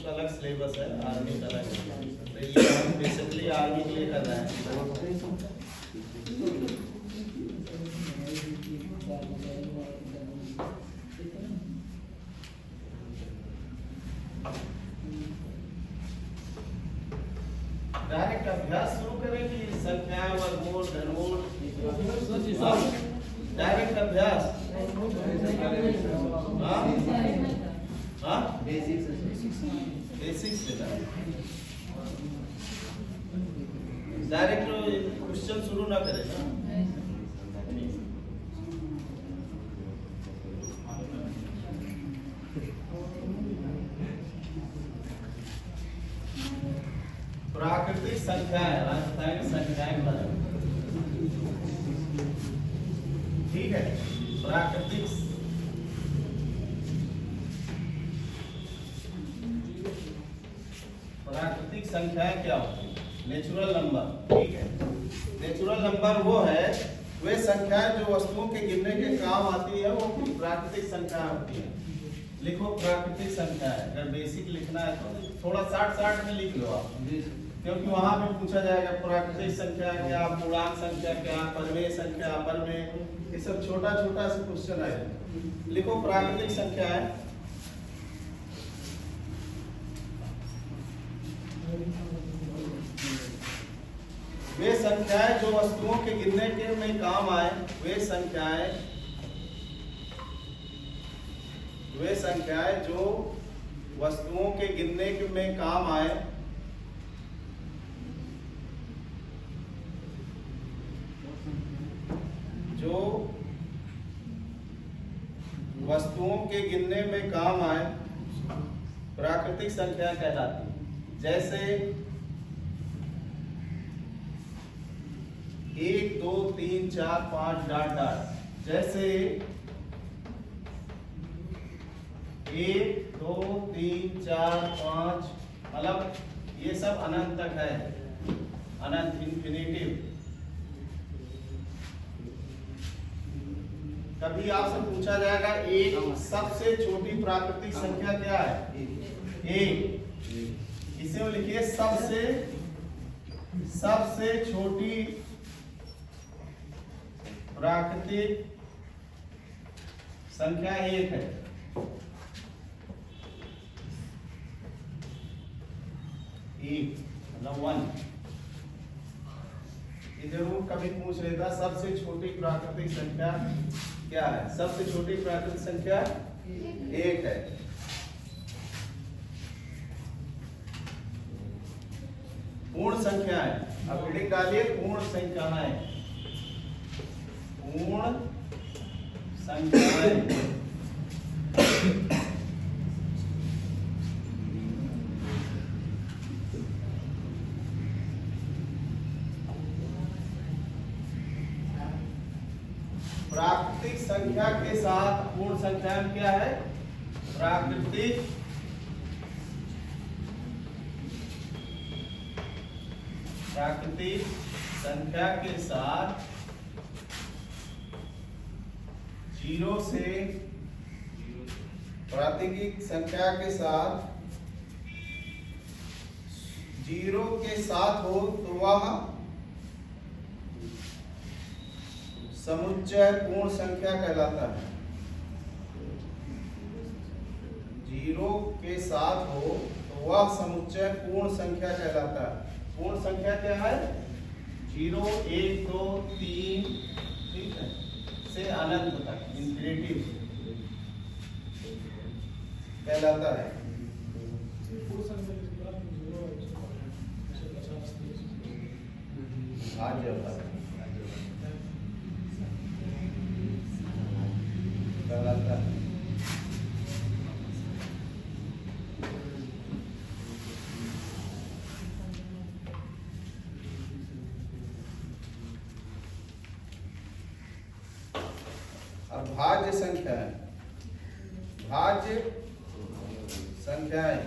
Air force का अलग syllabus है, आर्मी का अलग है। तो ये हम बेसिकली आर्मी के लिए कर रहे हैं। डायरेक्ट अभ्यास शुरू करें कि संख्या, वर्गमूल, घनमूल, डायरेक्ट अभ्यास। बेसिक्स से डायरेक्ट क्वेश्चन शुरू ना करें ना। प्राकृतिक संख्याएं, राजस्थानी संख्याएं बदल, ठीक है। प्राकृतिक संख्याएं क्या होती है? नेचुरल नंबर, ठीक है। नेचुरल नंबर वो है, वे संख्याएं जो वस्तुओं के गिनने के काम आती है, वो प्राकृतिक संख्या होती है। लिखो प्राकृतिक संख्या है। अगर बेसिक लिखना है तो थोड़ा 60-60 में लिख लो आप, क्योंकि वहां पे पूछा जाएगा प्राकृतिक संख्या क्या, पूर्णांक संख्या क्या, परमेय संख्या, अपरमेय, ये सब छोटा छोटा से क्वेश्चन आएगा। लिखो प्राकृतिक संख्या है। वे संख्याएं जो वस्तुओं के गिनने के में काम आए, वे संख्याएं जो वस्तुओं के गिनने के में काम आए, जो वस्तुओं के गिनने में काम आए, प्राकृतिक संख्या कहलाती है। जैसे 1 2 3 4 5 डॉट डॉट, जैसे 1 2 3 4 5, मतलब ये सब अनंत तक है, अनंत, इंफिनिटिव। कभी आपसे पूछा जाएगा एक सबसे छोटी प्राकृतिक संख्या क्या है? एक। इसे लिखिए सबसे छोटी प्राकृतिक संख्या 1 है। मतलब 1। ये जरूर कभी पूछ लेता, सबसे छोटी प्राकृतिक संख्या क्या है? सबसे छोटी प्राकृतिक संख्या 1 है। पूर्ण संख्याएं, अब हेडिंग डालिए पूर्ण संख्याएं। पूर्ण संख्याएं प्राकृतिक संख्या के साथ पूर्ण संख्या में क्या है? प्राकृतिक संख्या के साथ 0 से, प्राकृतिक संख्या के साथ 0 के साथ हो तो वह समुच्चय पूर्ण संख्या कहलाता है। 0 के साथ हो तो वह समुच्चय पूर्ण संख्या कहलाता है। पूर्ण संख्या क्या है? 0 1 2 3, ठीक है, से अनंत तक, इंफिनिटिव कहलाता है। आज कहलाता है। अब भाज्य संख्याएं, भाज्य संख्याएं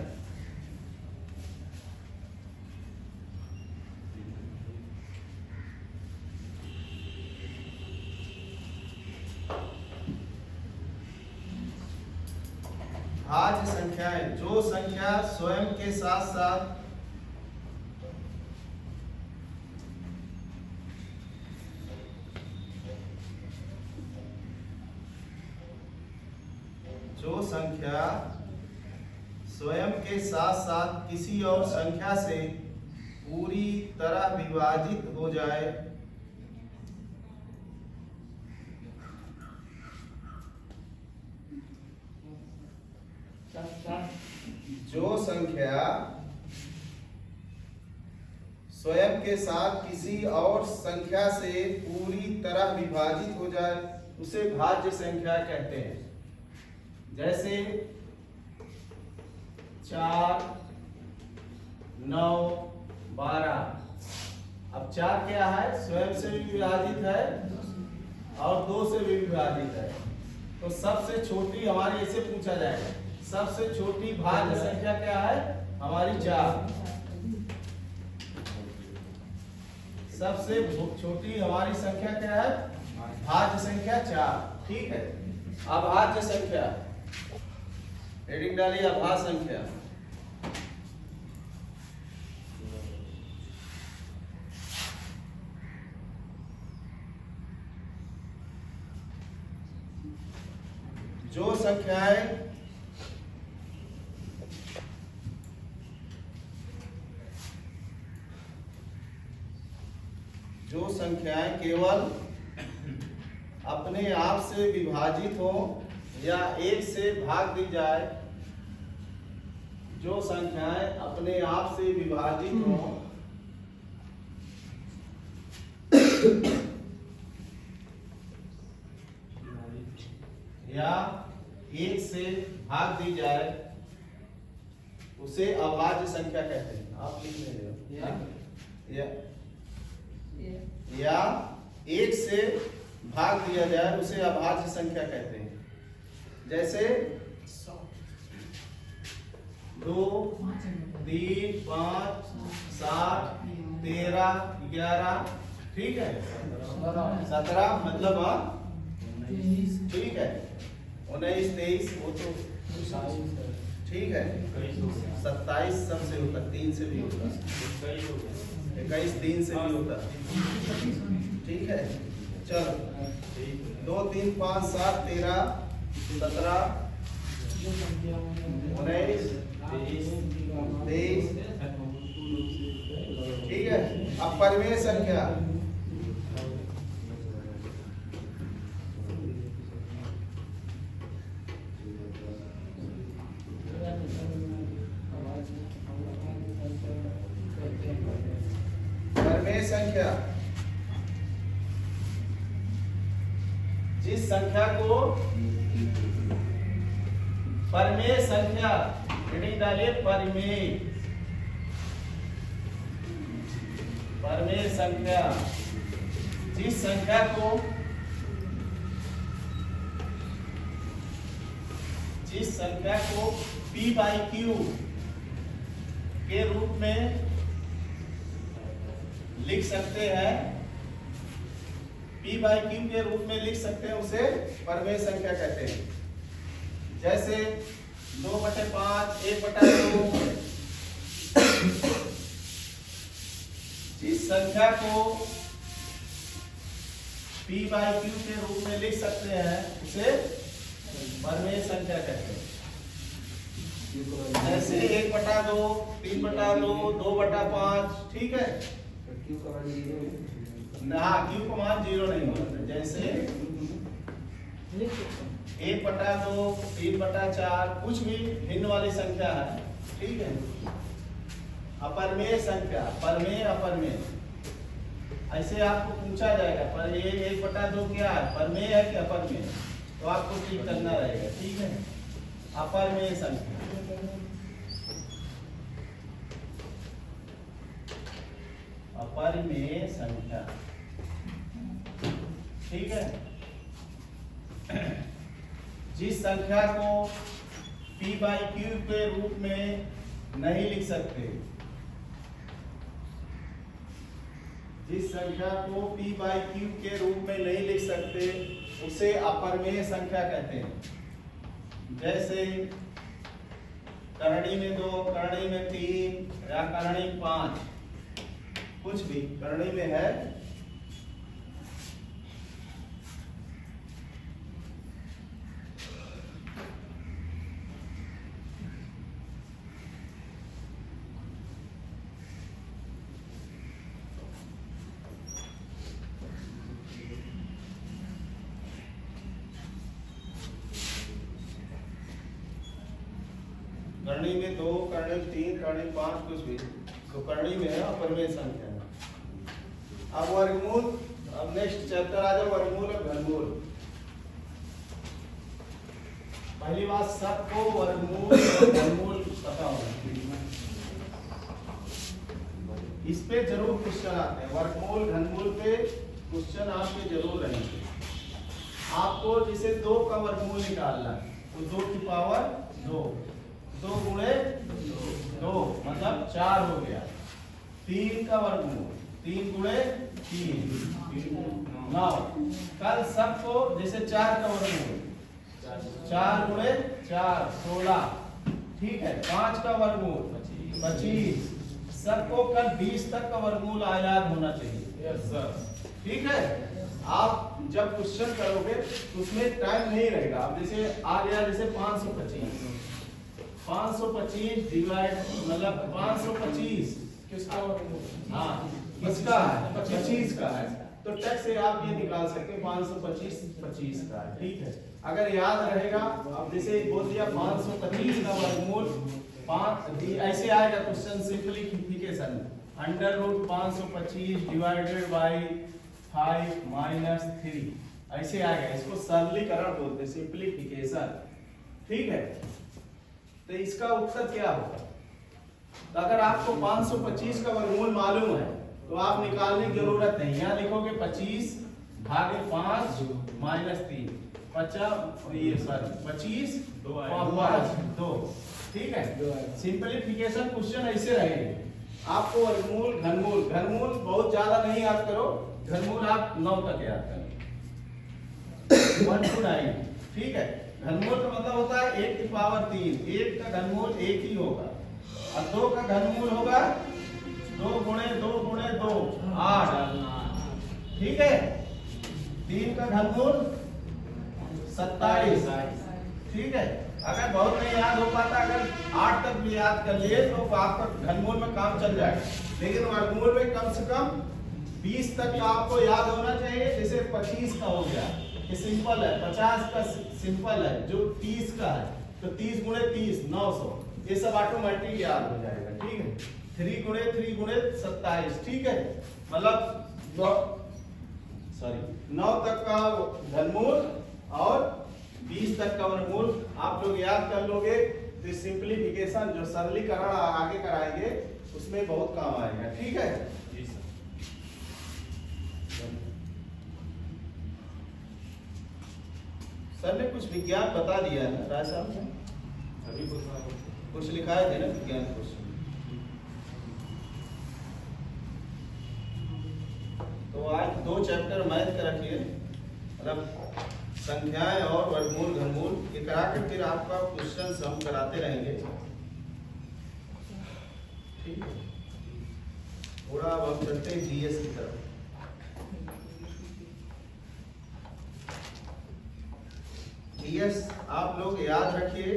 भाज्य संख्याएं, जो संख्या स्वयं के साथ साथ स्वयं के साथ साथ किसी और संख्या से पूरी तरह विभाजित हो जाए, जो संख्या स्वयं के साथ किसी और संख्या से पूरी तरह विभाजित हो जाए उसे भाज्य संख्या कहते हैं। जैसे 4, 9, 12। अब 4 क्या है? स्वयं से भी विभाजित है और 2 से भी विभाजित है। तो सबसे छोटी हमारी, ऐसे पूछा जाएगा, सबसे छोटी भाज्य संख्या क्या है? हमारी 4। सबसे छोटी हमारी संख्या क्या है? भाज्य संख्या 4। ठीक है। अभाज्य संख्या, हेडिंग डालिए अभाज्य संख्या। जो संख्याएं केवल अपने आप से विभाजित हो या 1 से भाग दी जाए, जो संख्याएं अपने आप से विभाजित हो या 1 से भाग दी जाए उसे अभाज्य संख्या कहते हैं। आप लिख रहे हो या 1 से भाग दिया जाए उसे अभाज्य संख्या कहते हैं। जैसे 2, 3, 5, 7, 13, 11। ठीक है। 17 मतलब ठीक है। 19, 23 वो तो ठीक है। 27 सबसे होता, 3 से भी होता, 21 3 से भी होता। ठीक है। चलो 2, 3, 5, 7, 13, 17, 19, 23। ठीक है। अब परिमेय संख्या, संख्या जिस संख्या को परिमेय संख्या, हेडिंग डालिए परिमेय संख्या, जिस संख्या को p/q के रूप में लिख सकते हैं, p/q के रूप में लिख सकते हैं, उसे परिमेय संख्या कहते हैं। जैसे 2/5, 1/2। जिस संख्या को p/q के रूप में लिख सकते हैं उसे परिमेय संख्या कहते हैं। जैसे 1/2, 3/2, 2/5। ठीक है। हाँ, क्यू को मान 0 नहीं होता। जैसे 1/2, 3/4 कुछ भी भिन्न वाली संख्या है। ठीक है। अपरिमेय संख्या, परिमेय अपरिमेय, ऐसे आपको पूछा जाएगा पर ये 1/2 क्या है, परिमेय है कि अपरिमेय, तो आपको ठीक करना रहेगा। ठीक है। अपरिमेय संख्या, अपरिमेय संख्या। ठीक है। जिस संख्या को p/q के रूप में नहीं लिख सकते, जिस संख्या को p/q के रूप में नहीं लिख सकते उसे अपरिमेय संख्या कहते हैं। जैसे करणी में 2, करणी में 3 या करणी 5, कुछ भी करणी में है। करणी में 2, करणी में 3, करणी में 5, कुछ भी तो करणी में है अपरिमेय संख्या है। अब वर्गमूल, अब नेक्स्ट चैप्टर आ जाओ वर्गमूल और घनमूल। पहली बात सबको वर्गमूल और घनमूल पता होना चाहिए, इस पे जरूर क्वेश्चन आते हैं। वर्गमूल घनमूल पे क्वेश्चन आपके जरूर रहेंगे। आपको जैसे 2 का वर्गमूल निकालना है तो 2 की पावर 2, 2 गुणे 2 मतलब 4 हो गया। 3 का वर्गमूल 3 गुणे 3 9। कल सबको जैसे 4 का वर्गमूल 4 गुणे 4 16, ठीक है। 5 का वर्गमूल 25। सबको कल 20 तक का वर्गमूल याद होना चाहिए। यस सर, ठीक है। आप जब क्वेश्चन करोगे तो उसमें टाइम नहीं रहेगा। अब जैसे आ गया जैसे 525 डिवाइड मतलब 525 किसका वर्गमूल? हाँ किसका है? 25 का है। तो टक से आप ये निकाल सकते हैं 525 25 का है, ठीक है। अगर याद रहेगा, अब जैसे बोल दिया 525 का वर्गमूल 5, ऐसे आएगा question simplification. √525 divided by 5 minus 3, ऐसे आएगा। इसको सरलीकरण बोलते हैं, सिंपलीफिकेशन, ठीक है। तो इसका उत्तर क्या होगा? तो अगर आपको 525 का वर्गमूल मालूम है तो आप निकालने की जरूरत नहीं। यहाँ लिखोगे 25 भागे 5 माइनस 3, 25 2, ठीक है। सिंपलीफिकेशन क्वेश्चन ऐसे रहेंगे। आपको वर्गमूल घनमूल बहुत ज्यादा नहीं याद करो, घनमूल आप 9 तक याद करो 1 to 9, ठीक है। घनमूल का मतलब होता है 1 की पावर 3। 1 का घनमूल 1 ही होगा और 2 का घनमूल होगा 2 गुणे 2 गुणे 2 8, ठीक है। 3 का घनमूल 27, ठीक है। अगर बहुत नहीं याद हो पाता, अगर 8 तक भी याद कर लिए तो आपका घनमूल में काम चल जाएगा। लेकिन वर्गमूल में कम से कम 20 तक का आपको याद होना चाहिए। जैसे 25 का हो गया, ये सिंपल है। 50 का सिंपल है, जो 30 का है तो 30 गुणे 30 900, ये सब ऑटोमेटिक याद हो जाएगा, ठीक है। 3 गुणे 27, ठीक है। मतलब 9 तक का घनमूल और 20 तक का वर्गमूल आप लोग याद कर लोगे तो सिंपलीफिकेशन जो सरलीकरण आगे कराएंगे उसमें बहुत काम आएगा, ठीक है। सर ने कुछ विज्ञान बता दिया है ना राय साहब ने? अभी कुछ लिखाए थे ना विज्ञान क्वेश्चन। तो आज 2 चैप्टर मैथ का रखिए, मतलब संख्याएं और वर्गमूल घनमूल ये करा कर फिर आपका क्वेश्चन हम कराते रहेंगे, ठीक है। थोड़ा अब हम चलते हैं जीएस की तरफ। जीएस आप लोग याद रखिए,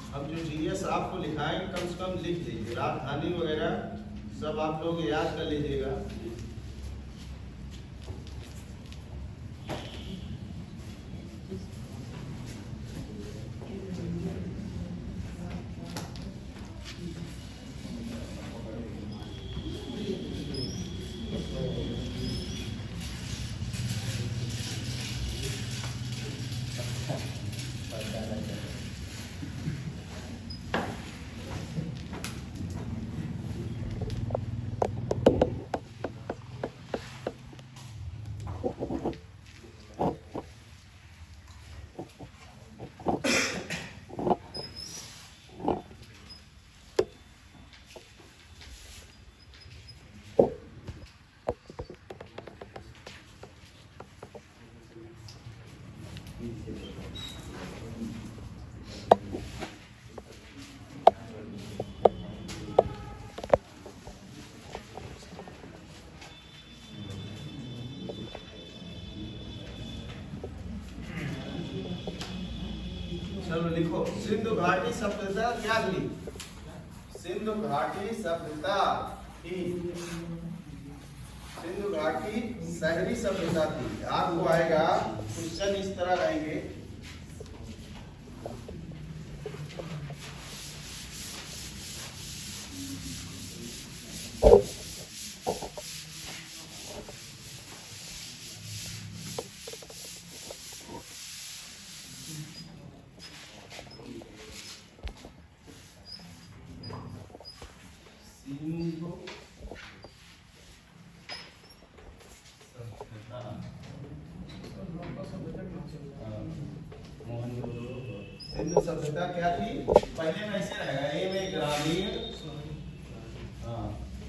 अब जो जीएस आपको लिखाएंगे कम से कम लिख लीजिए, राजधानी वगैरह सब आप लोग याद कर लीजिएगा। चलो लिखो, सिंधु घाटी सभ्यता क्या थी? सिंधु घाटी सभ्यता थी, सिंधु घाटी शहरी सभ्यता थी। आपको आएगा क्वेश्चन इस तरह रहेंगे, सिंधु सभ्यता क्या थी? पहले में ऐसे रहेगा, ए में ग्रामीण,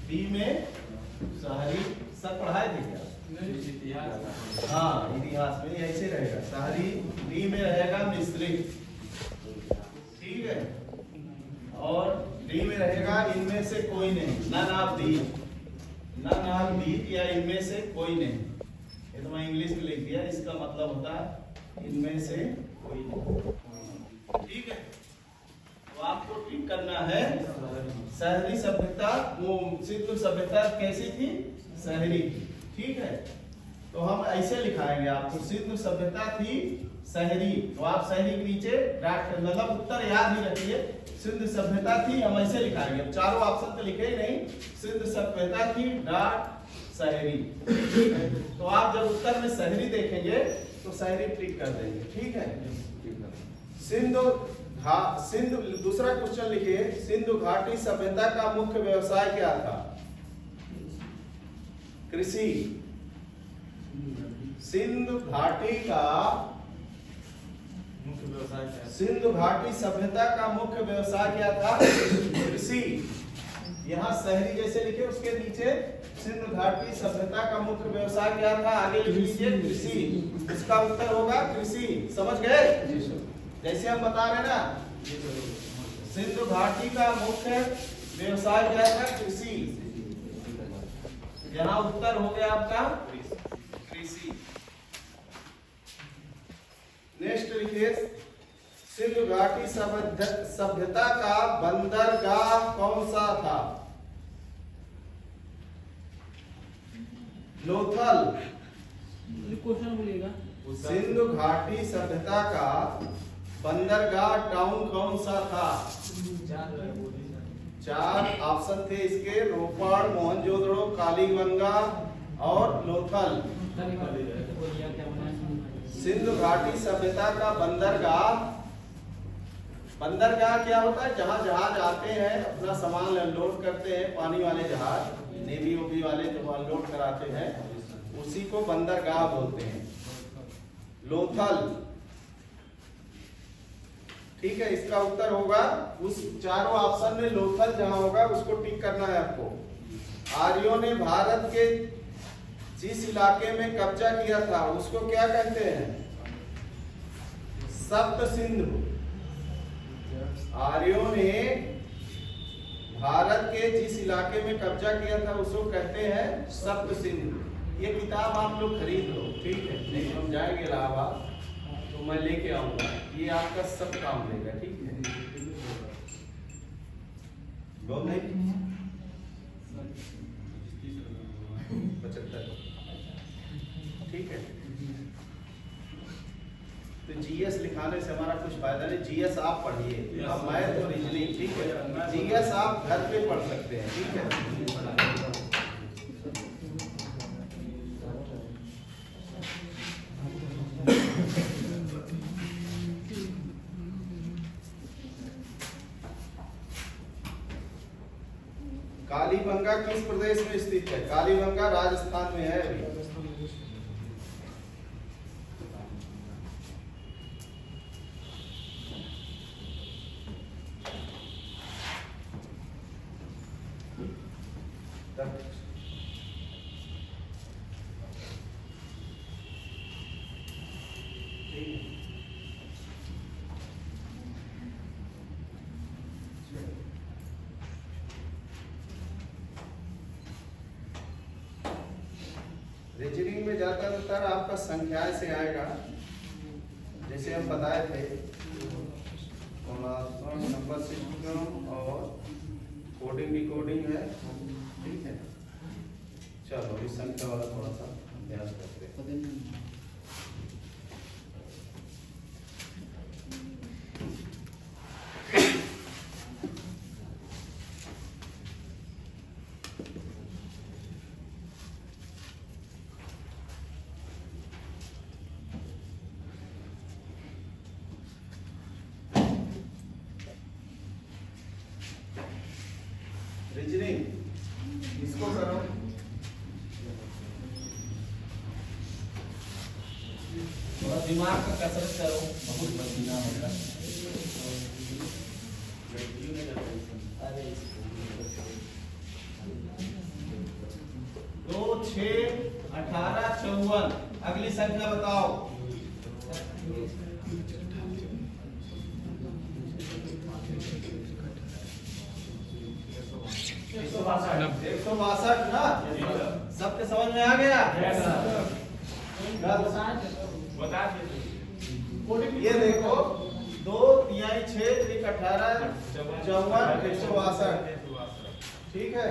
बी में शहरी, सब पढ़ाए थे क्या? हाँ, इतिहास में ऐसे रहेगा शहरी, बी में रहेगा मिश्रित, ठीक है, और डी में रहेगा इनमें से कोई नहीं, नन ऑफ दीज या इनमें से कोई नहीं। ये तो मैं इंग्लिश में लिख दिया, इसका मतलब होता है इनमें से कोई नहीं, ठीक है। तो आपको ठीक करना है, शहरी सभ्यता, वो सिंधु सभ्यता कैसी थी? शहरी थी, ठीक है। तो हम ऐसे लिखाएंगे आपको, सिंधु सभ्यता थी शहरी, तो आप शहरी के नीचे डॉट, मतलब उत्तर याद ही रखिए, सिंधु सभ्यता थी, हम ऐसे लिखाएंगे। अब चारों ऑप्शन तो लिखे ही नहीं, सिंधु सभ्यता थी डॉट शहरी, ठीक है। तो आप जब उत्तर में शहरी देखेंगे तो शहरी टिक कर देंगे, ठीक है। सिंधु दूसरा क्वेश्चन लिखिए, सिंधु घाटी सभ्यता का मुख्य व्यवसाय क्या था? कृषि। सिंधु घाटी का मुख्य व्यवसाय क्या? सिंधु घाटी सभ्यता का मुख्य व्यवसाय क्या था? कृषि। यहाँ शहरी जैसे लिखे, उसके नीचे सिंधु घाटी सभ्यता का मुख्य व्यवसाय क्या था, आगे लिख लीजिए कृषि। इसका उत्तर होगा कृषि, समझ गए? जैसे हम बता रहे ना, सिंधु घाटी का मुख्य व्यवसाय क्या था? कृषि। यहाँ उत्तर हो गया आपका कृषि। नेक्स्ट लिखिए, सिंधु घाटी सभ्यता का बंदरगाह कौन सा था? लोथल। क्वेश्चन बोलिएगा। सिंधु घाटी सभ्यता का बंदरगाह टाउन कौन सा था? चार ऑप्शन थे इसके, रोपड़, मोहनजोदड़ो, कालीबंगा और लोथल। सिंधु घाटी सभ्यता का बंदरगाह, बंदरगाह क्या होता है? जहां जहाज आते हैं, अपना सामान लोड करते हैं, पानी वाले जहाज, नेवी ओवी वाले जो लोड कराते हैं, उसी को बंदरगाह बोलते हैं। लोथल, ठीक है। इसका उत्तर होगा, उस चारों ऑप्शन में लोथल जहां होगा उसको टिक करना है आपको। आर्यों ने भारत के जिस इलाके में कब्जा किया था उसको क्या कहते हैं? सप्त सिंधु। आर्यों ने भारत के जिस इलाके में कब्जा किया था उसको कहते हैं सप्त सिंधु। ये किताब आप लोग खरीद लो, ठीक है। नहीं हम जाएंगे इलाहाबाद तो मैं लेके आऊंगा, ये आपका सब काम देगा, ठीक है। बोल नहीं 75, ठीक है। तो जीएस लिखाने से हमारा कुछ फायदा नहीं, जीएस आप पढ़िए, अब मैथ और रीजनिंग, ठीक है। जीएस आप घर पे पढ़ सकते हैं, ठीक है। कालीबंगा किस प्रदेश में स्थित है? कालीबंगा राजस्थान में है अभी। रीजनिंग में ज्यादातर आपका संख्या से आएगा, जैसे हम बताए थे नंबर सिस्टम और कोडिंग डिकोडिंग है, ठीक है। चलो इस संख्या वाला थोड़ा सा अभ्यास करते हैं। रीजनिंग इसको करो, थोड़ा दिमाग का कसरत करो, बहुत पसीना होगा। अरे 2, 6, 18, 54। अगली संख्या बताओ। 162 ना? सबके समझ में आ गया? ये देखो 2, 3, 6, 3, 18, 54, 162, ठीक है।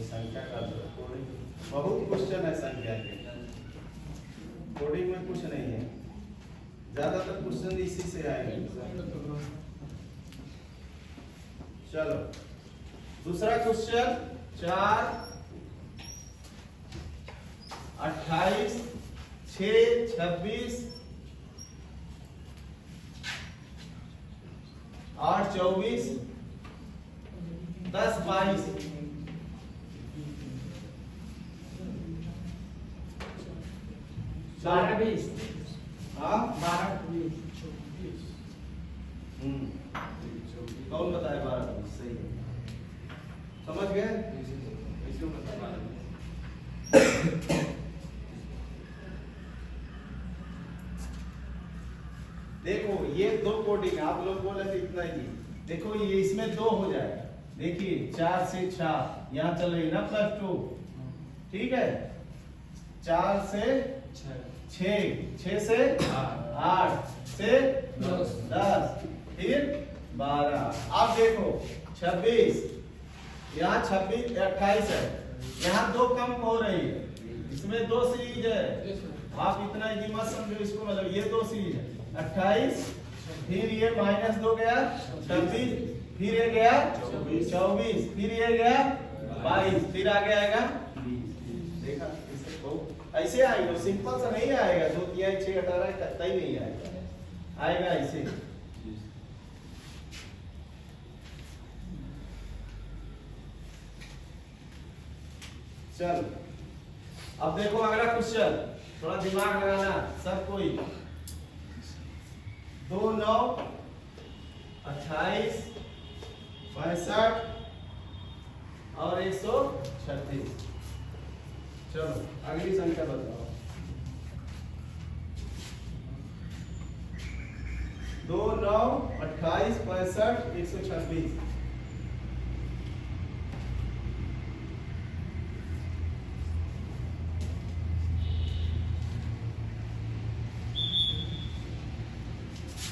संख्या का बहुत क्वेश्चन है संख्या के, कोडिंग में कुछ नहीं है, ज्यादातर क्वेश्चन इसी से आएंगे। चलो दूसरा क्वेश्चन 4, 28, 6, 26, 8, 24, 10, 22। बारह 20। हाँ 12 20। कौन बताए 12, सही है, समझ गए? देखो ये 2 कोडिंग आप लोग बोले थे इतना ही, देखो ये इसमें 2 हो जाएगा। देखिए 4 से 6 यहाँ चल रही ना +2, ठीक है। 4 से 6, 6 से 8 से 10, फिर 12। आप देखो 26, यहाँ 26, 28 है, यहाँ 2 कम हो रही है, इसमें 2 सीरीज है। आप इतना ही मत समझो इसको, मतलब ये 2 सीरीज है। 28, फिर ये -2 गया 26, फिर ये गया 24, फिर ये गया 22, फिर आगे आएगा 20। देखा इससे बहुत ऐसे आएगा, सिंपल सा नहीं आएगा। 2, 3, 6, 18 कतई नहीं आएगा, आएगा ऐसे। चल अब देखो अगला क्वेश्चन, थोड़ा दिमाग लगाना सब कोई। 2, 9, 28, 65 और 136। चलो अगली संख्या बताओ। 2, 9, 28, 65, 126।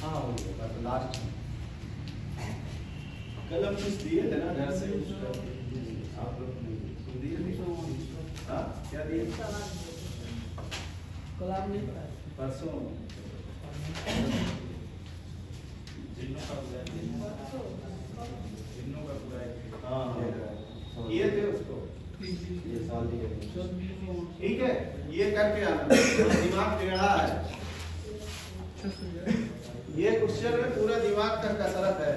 हाँ हो गया तो लास्ट कलम कुछ दिए थे ना घर से, आप लोग दिए थे? हाँ क्या दिए? कलाम नहीं पढ़ा परसों हाँ किए थे उसको, ये साल दिए, ठीक है। ये करके आना, दिमाग टेढ़ा है। ये क्वेश्चन में पूरा दिमाग का कसरत है।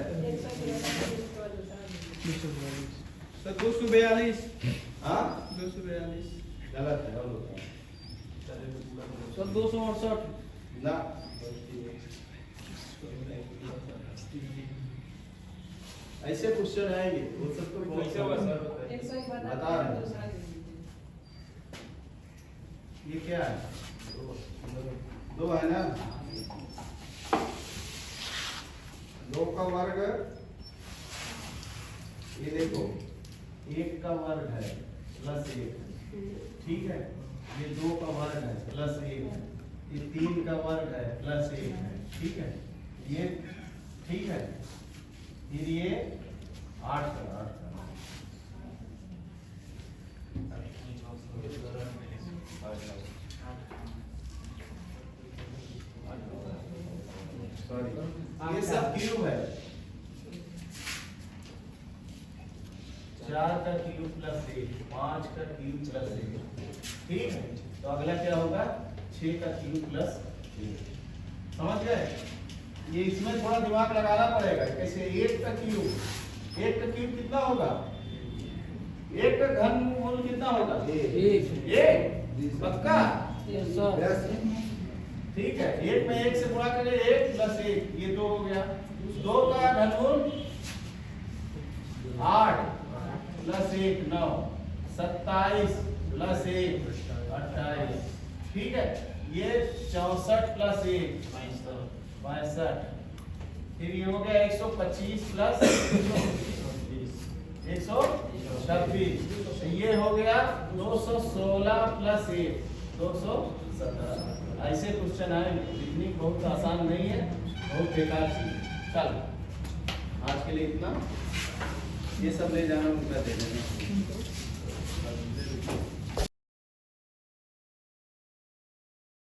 तो 242। हाँ 242 गलत है, और तो 268 ना ऐसे क्वेश्चन आएंगे, वो सब तो बहुत बता रहे हैं। ये क्या है? 2 है ना, 2 का वर्ग, ये देखो 1 का वर्ग है, प्लस 1, ठीक है। ये 2 का वर्ग है प्लस 1 है, ये 3 का वर्ग है प्लस 1 है, ठीक है। ये ठीक है, फिर ये 8 का सॉरी, ये सब क्यूब है। 4 का क्यूब प्लस 1, 5 का क्यूब प्लस 1, ठीक है। तो अगला क्या होगा, 6 का क्यूब प्लस 1। समझ गए? ये इसमें थोड़ा दिमाग लगाना पड़ेगा। कैसे? 1 का क्यूब कितना होगा? 1 का घनमूल कितना होगा? 1 पक्का? ठीक है, 1 में 1 से गुणा करें, 1 प्लस 1, ये 2 हो गया। 2 का घनमूल 8 प्लस 1 9, 27 प्लस 1 28, ठीक है। ये 64 प्लस 1 62, फिर ये हो गया 125 प्लस 126, ये हो गया 216 प्लस 1 217। ऐसे क्वेश्चन आएंगे, लिखनी बहुत आसान नहीं है, बहुत बेकार चीज। चल आज के लिए इतना, ये सब ले जाना, उनका दे देना।